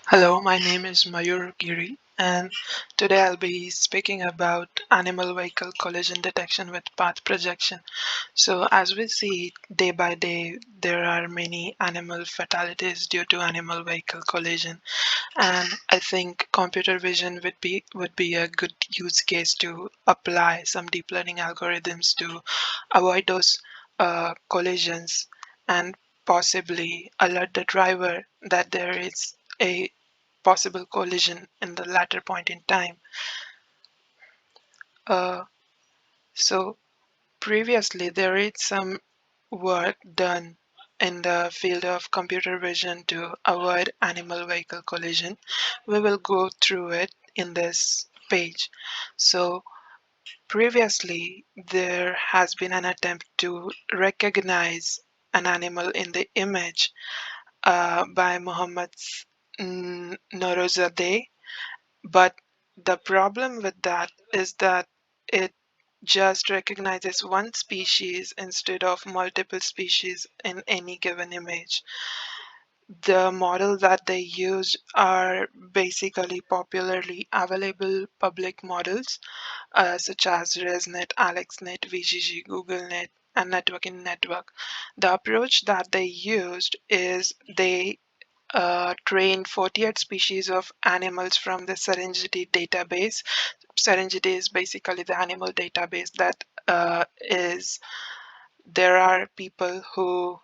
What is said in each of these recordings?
Hello, my name is Mayur Giri, and today I'll be speaking about animal vehicle collision detection with path projection. So, as we see day by day, there are many animal fatalities due to animal vehicle collision, and I think computer vision would be a good use case to apply some deep learning algorithms to avoid those collisions and possibly alert the driver that there is a possible collision in the latter point in time. Uh, so previously there is some work done in the field of computer vision to avoid animal vehicle collision. We will go through it in this page. So previously there has been an attempt to recognize an animal in the image by Muhammad Norozadeh. But the problem with that is that it just recognizes one species instead of multiple species in any given image. The model that they use are basically popularly available public models such as ResNet, AlexNet, VGG, GoogleNet, and Network in Network. The approach that they used is they trained 48 species of animals from the Serengeti database. Serengeti is basically the animal database that is there are people who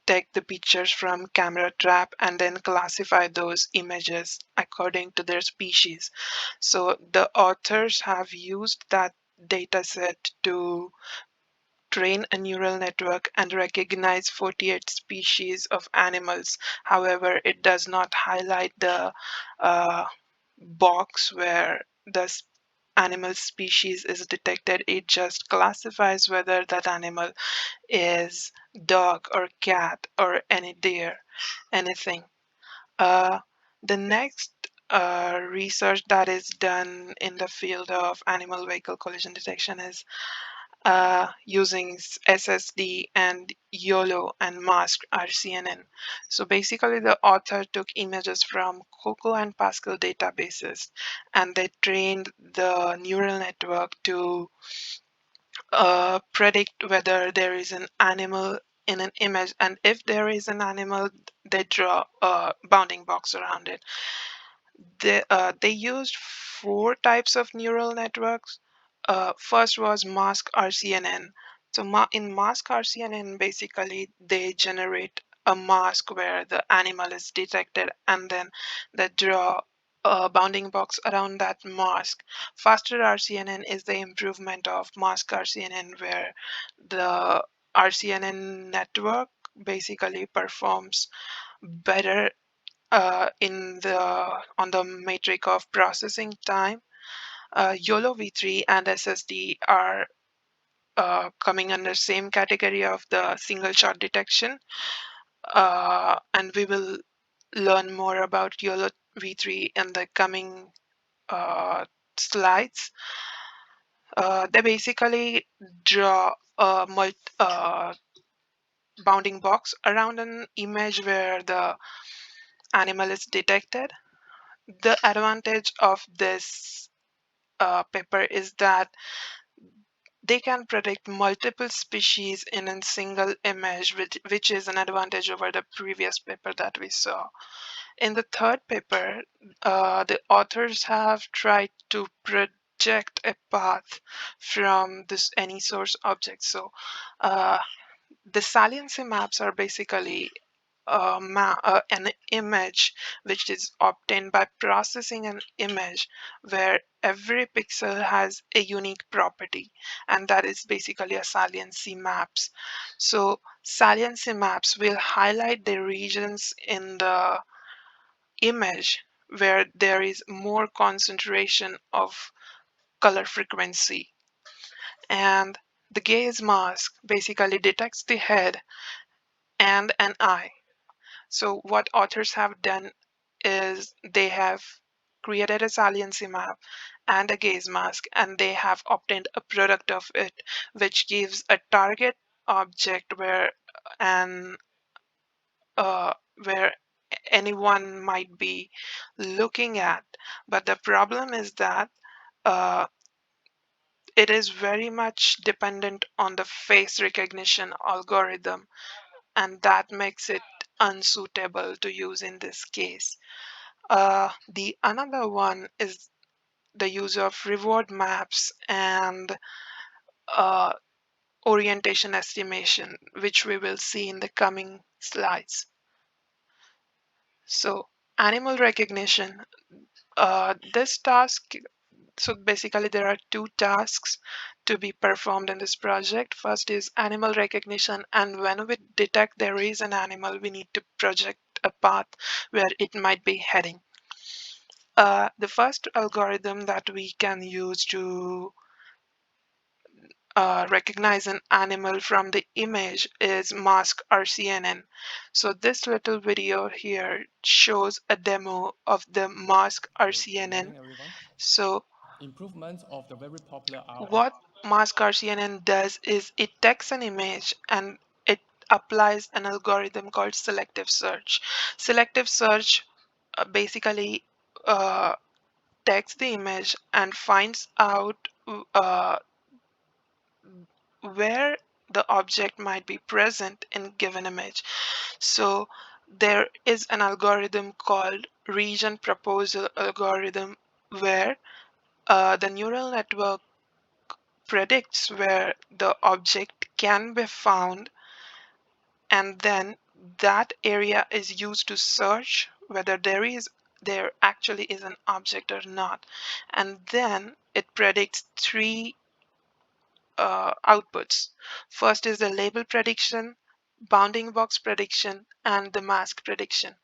take the pictures from camera trap and then classify those images according to their species. So the authors have used that data set to train a neural network and recognize 48 species of animals. However, it does not highlight the uh, box where the animal species is detected. It just classifies whether that animal is dog or cat or any deer, anything. Uh, the next research that is done in the field of animal vehicle collision detection is using SSD and YOLO and masked RCNN. So basically, the author took images from Coco and Pascal databases and they trained the neural network to predict whether there is an animal in an image, and if there is an animal, they draw a bounding box around it. They used four types of neural networks. First was mask RCNN. So in mask RCNN, basically they generate a mask where the animal is detected, and then they draw a bounding box around that mask. Faster RCNN is the improvement of mask RCNN, where the RCNN network basically performs better in the on the metric of processing time. YOLO v3 and SSD are coming under same category of the single shot detection, and we will learn more about YOLO v3 in the coming uh, slides. They basically draw a bounding box around an image where the animal is detected. The advantage of this paper is that they can predict multiple species in a single image, which is an advantage over the previous paper that we saw. In the third paper, the authors have tried to project a path from this any source object. So uh, the saliency maps are basically an image which is obtained by processing an image where every pixel has a unique property, and that is basically a saliency maps. So saliency maps will highlight the regions in the image where there is more concentration of color frequency, and the gaze mask basically detects the head and an eye. So what authors have done is they have created a saliency map and a gaze mask, and they have obtained a product of it, which gives a target object an uh, where anyone might be looking at. But the problem is that uh, it is very much dependent on the face recognition algorithm, and that makes it unsuitable to use in this case. The another one is the use of reward maps and uh, orientation estimation, which we will see in the coming slides. So, animal recognition. This task, so basically there are two tasks to be performed in this project. First is animal recognition, and when we detect there is an animal, we need to project a path where it might be heading. The first algorithm that we can use to recognize an animal from the image is mask RCNN. So this little video here shows a demo of the mask So good RCNN. morning, everyone. So Improvements of the very popular RF. what mask RCNN does is it takes an image and it applies an algorithm called selective search. Selective search basically uh, takes the image and finds out where the object might be present in given image. So there is an algorithm called region proposal algorithm where the neural network predicts where the object can be found, and then that area is used to search whether there actually is an object or not, and then it predicts three outputs. First is the label prediction, bounding box prediction, and the mask prediction.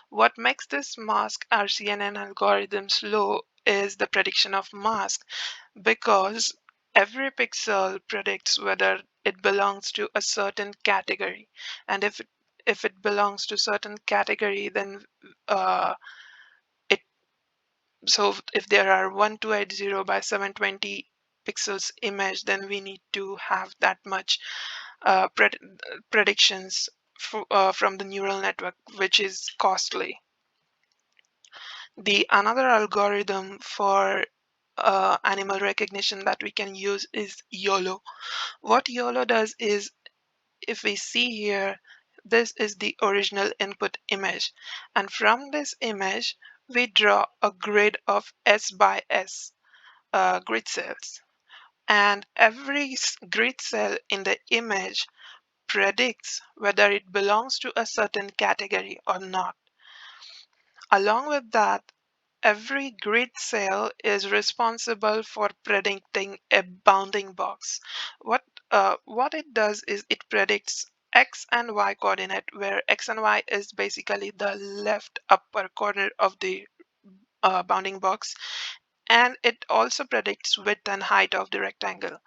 What makes this mask RCNN algorithm slow is the prediction of mask, because every pixel predicts whether it belongs to a certain category, and if it belongs to certain category, then uh, it so if there are 1280 by 720 pixels image, then we need to have that much predictions from the neural network, which is costly. The another algorithm for animal recognition that we can use is YOLO. What YOLO does is, if we see here, this is the original input image, and from this image we draw a grid of S by S grid cells, and every grid cell in the image predicts whether it belongs to a certain category or not. Along with that, every grid cell is responsible for predicting a bounding box. What it does is it predicts x and y coordinate, where x and y is basically the left upper corner of the bounding box, and it also predicts width and height of the rectangle.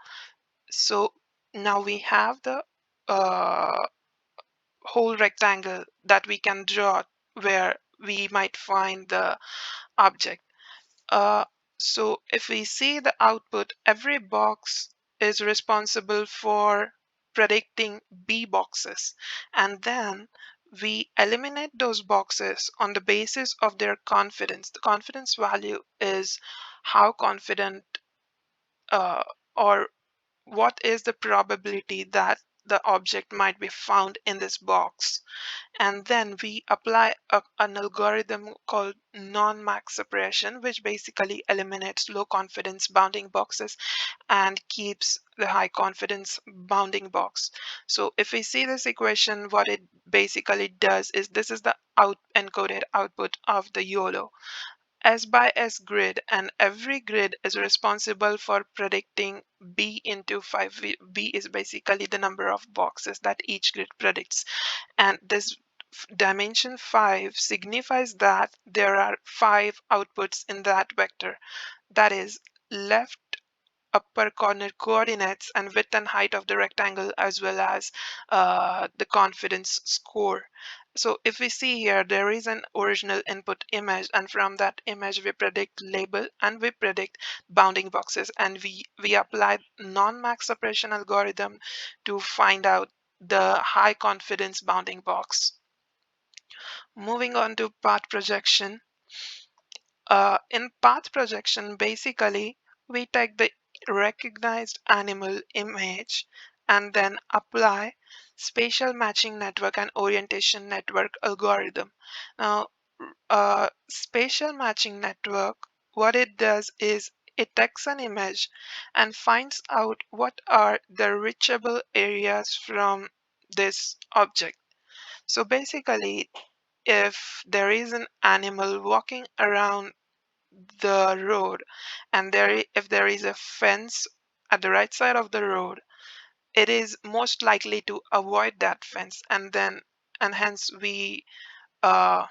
So now we have the uh, whole rectangle that we can draw where we might find the object. Uh, so if we see the output, every box is responsible for predicting B boxes, and then we eliminate those boxes on the basis of their confidence. The confidence value is how confident uh, or what is the probability that the object might be found in this box, and then we apply an algorithm called non-max suppression, which basically eliminates low confidence bounding boxes and keeps the high confidence bounding box. So if we see this equation, what it basically does is, this is the encoded output of the YOLO S by S grid, and every grid is responsible for predicting B into 5. B is basically the number of boxes that each grid predicts, and this dimension 5 signifies that there are 5 outputs in that vector, that is left upper corner coordinates and width and height of the rectangle, as well as the confidence score. So if we see here, there is an original input image, and from that image we predict label and we predict bounding boxes, and we apply non-max suppression algorithm to find out the high confidence bounding box. Moving on to path projection. In path projection, basically, we take the recognized animal image and then apply spatial matching network and orientation network algorithm. Now, spatial matching network, what it does is it takes an image and finds out what are the reachable areas from this object. So basically, if there is an animal walking around the road and if there is a fence at the right side of the road, it is most likely to avoid that fence, and hence we uh,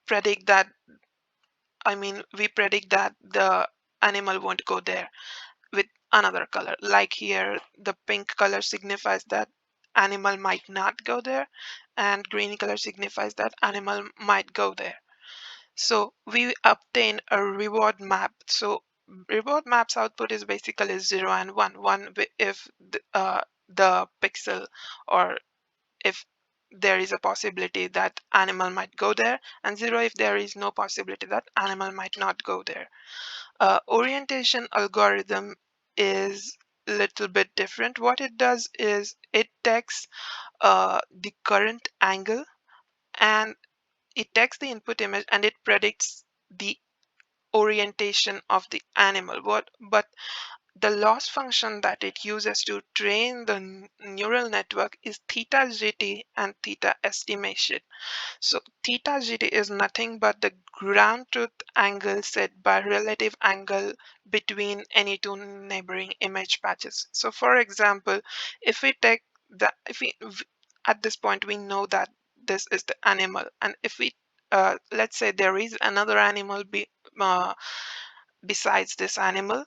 predict that we predict that the animal won't go there with another color. Like here, the pink color signifies that animal might not go there, and green color signifies that animal might go there. So we obtain a reward map. So reward map's output is basically 0 and 1. 1 if the pixel, or if there is a possibility that animal might go there, and 0 if there is no possibility that animal might not go there. Orientation algorithm is a little bit different. What it does is it takes the current angle, and it takes the input image and it predicts the orientation of the animal. But the loss function that it uses to train the neural network is theta gt and theta estimation. So theta gt is nothing but the ground truth angle set by relative angle between any two neighboring image patches. So for example, if we take the if we at this point we know that this is the animal, and if we let's say there is another animal besides this animal,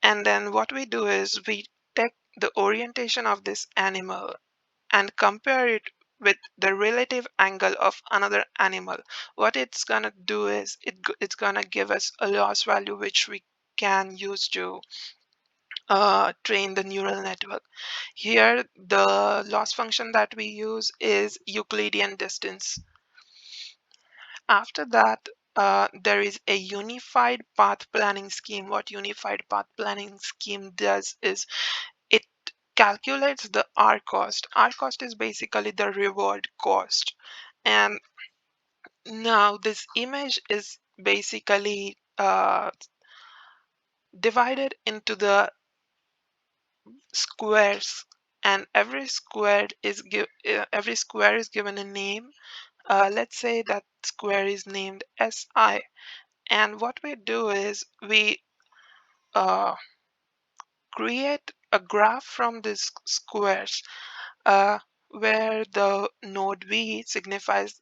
and then what we do is we take the orientation of this animal and compare it with the relative angle of another animal. What it's gonna do is it's gonna give us a loss value which we can use to train the neural network. Here the loss function that we use is Euclidean distance. After that, there is a unified path planning scheme. What unified path planning scheme does is it calculates the R cost. R cost is basically the reward cost. And now this image is basically divided into the squares, and every square is given a name. Let's say that square is named SI. And what we do is we uh, create a graph from these squares, uh, where the node V signifies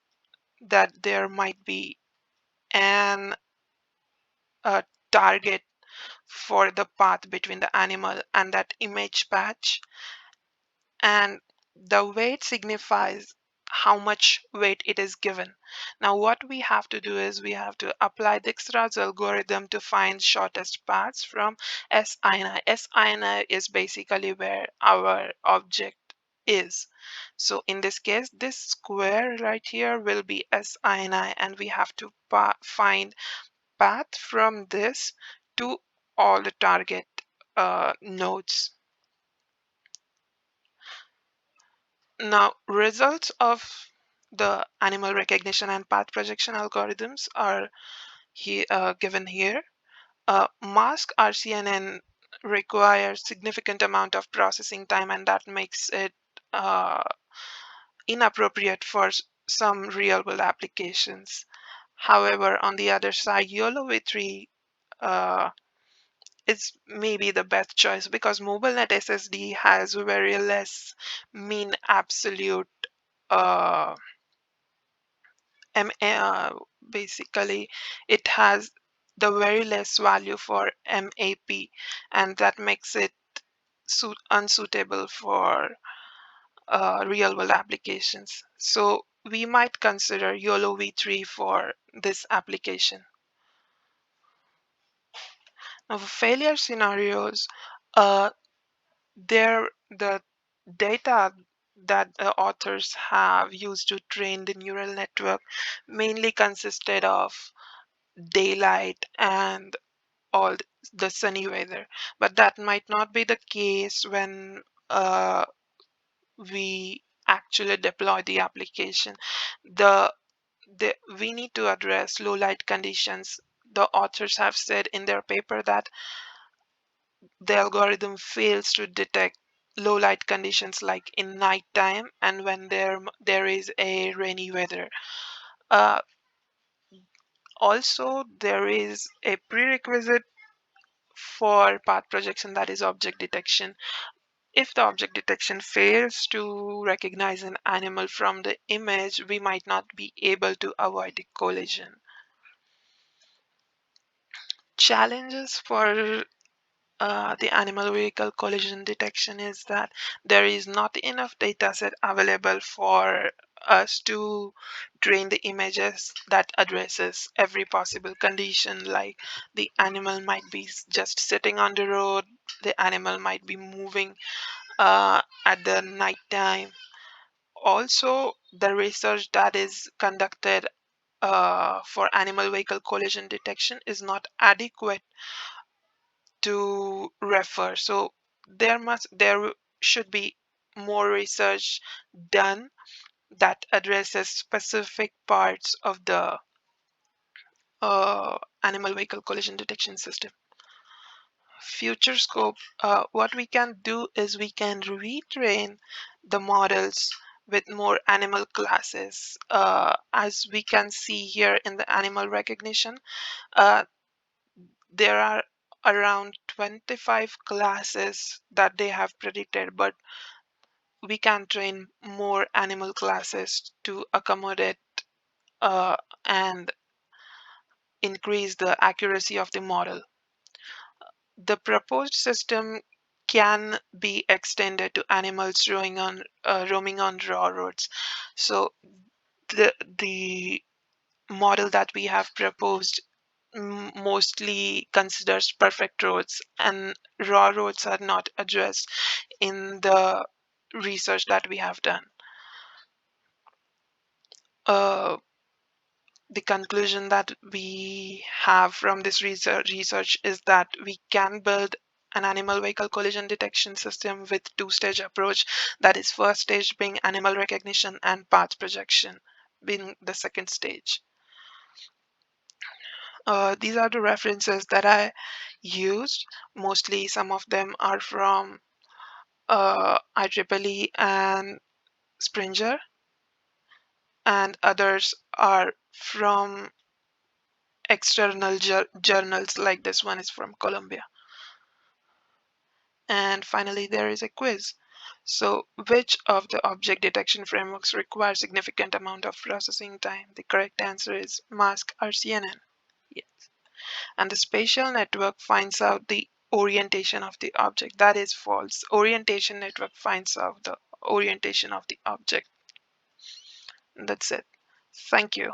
that there might be an a target for the path between the animal and that image patch, and the weight signifies how much weight it is given. Now what we have to do is we have to apply Dijkstra's algorithm to find shortest paths from SINI. SINI is basically where our object is. So in this case, this square right here will be SINI, and we have to find path from this to all the target nodes. Now, results of the animal recognition and path projection algorithms are given here. Mask RCNN requires significant amount of processing time, and that makes it uh, inappropriate for some real-world applications. However, on the other side, YOLO v3 uh, is maybe the best choice because MobileNet SSD has very less mean absolute uh, basically it has the very less value for MAP, and that makes it unsuitable for real world applications. So we might consider YOLO v3 for this application. Now, for failure scenarios, there the data that the authors have used to train the neural network mainly consisted of daylight and all the sunny weather. But that might not be the case when we actually deploy the application. The, we need to address low light conditions. The authors have said in their paper that the algorithm fails to detect low light conditions like in nighttime and when there is a rainy weather. Uh, Also, there is a prerequisite for path projection, that is object detection. If the object detection fails to recognize an animal from the image, we might not be able to avoid the collision. Challenges for the animal vehicle collision detection is that there is not enough data set available for us to train the images that addresses every possible condition, like the animal might be just sitting on the road, the animal might be moving at the night time. Also, the research that is conducted for animal vehicle collision detection is not adequate to refer. So there should be more research done that addresses specific parts of the animal vehicle collision detection system. Future scope, what we can do is we can retrain the models with more animal classes. As we can see here in the animal recognition, uh, there are around 25 classes that they have predicted, but we can train more animal classes to accommodate and increase the accuracy of the model. The proposed system can be extended to animals roaming on raw roads. So the model that we have proposed mostly considers perfect roads, and raw roads are not addressed in the research that we have done. Uh, the conclusion that we have from this research is that we can build an animal vehicle collision detection system with two-stage approach. That is, first stage being animal recognition and path projection being the second stage. These are the references that I used. Mostly some of them are from IEEE and Springer, and others are from external journals, like this one is from Columbia. And finally, there is a quiz. So, which of the object detection frameworks require significant amount of processing time? The correct answer is mask RCNN. Yes. And the spatial network finds out the orientation of the object. That is false. Orientation network finds out the orientation of the object. That's it. Thank you.